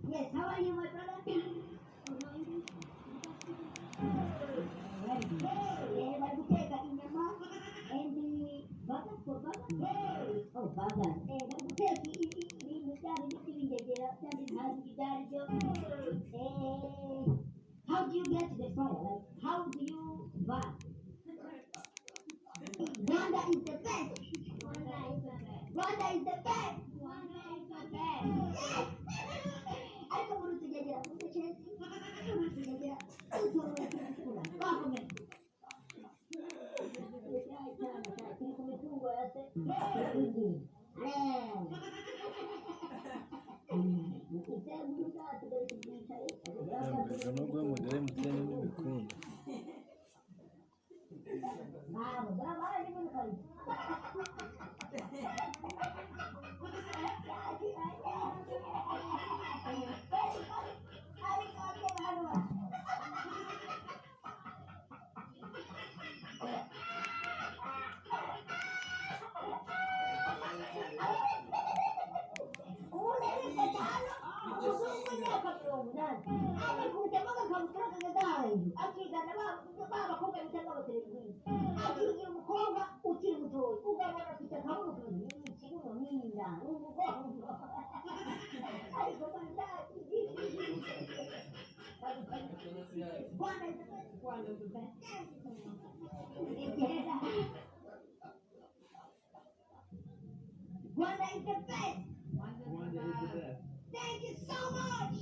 Yes, how are you, my brother? Very good. Yeah, but we take in your mouth and the butter for butter. Oh, butter. But we take in the daddy, how do you get to the fire? Like, how do you burn? Rwanda is the best. Rwanda is the best. Ariko muri tugegera mu cyezi. Muri tugegera. Government. Mbega nubwo umugore mutene n'ibikunda Akigira umukobwa ukiri mutoya ugabona afite akabuno ikibuno n'inda umugongo ariko bandazi Rwanda is the best. Rwanda is the best. Rwanda is the best. Thank you so much.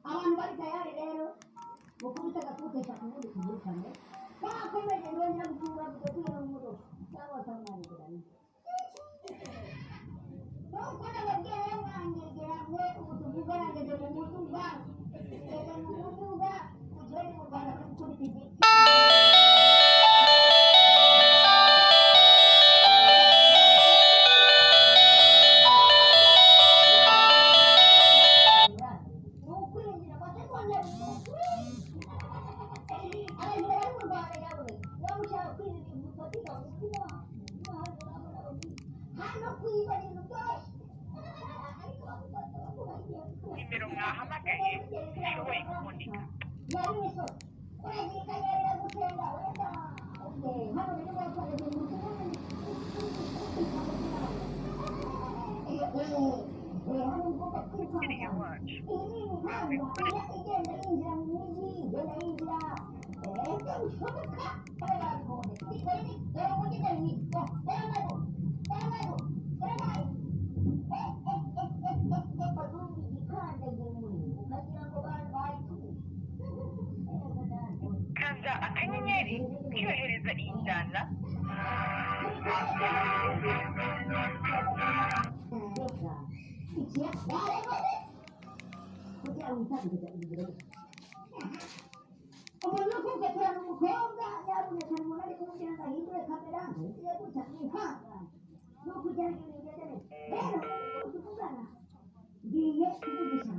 Abantu bari tayari rero mukubita agakutesha kubundi kuvukane bakomeje rwongera gutura gutura mu modoka cyangwa samwanyigirana bakora babwira mwangegera mwe ubutuvuga ngeze mu mutuga ngeze mu mutuga ujye mu Rwanda kuri TV Nimero mwahamagaye ishoboye kuboneka. Umukiriya wacu ntawe kanda akanyenyeri kiyohereza iyi njyana umuntu kugaturana umukobwa yaboneka umuntu ari kumubwira ngo ahindure kamera ntiziye gutya mwihangane ni ukugira ngo ibintu bigende neza rero tuvugana ngiye kuvugisha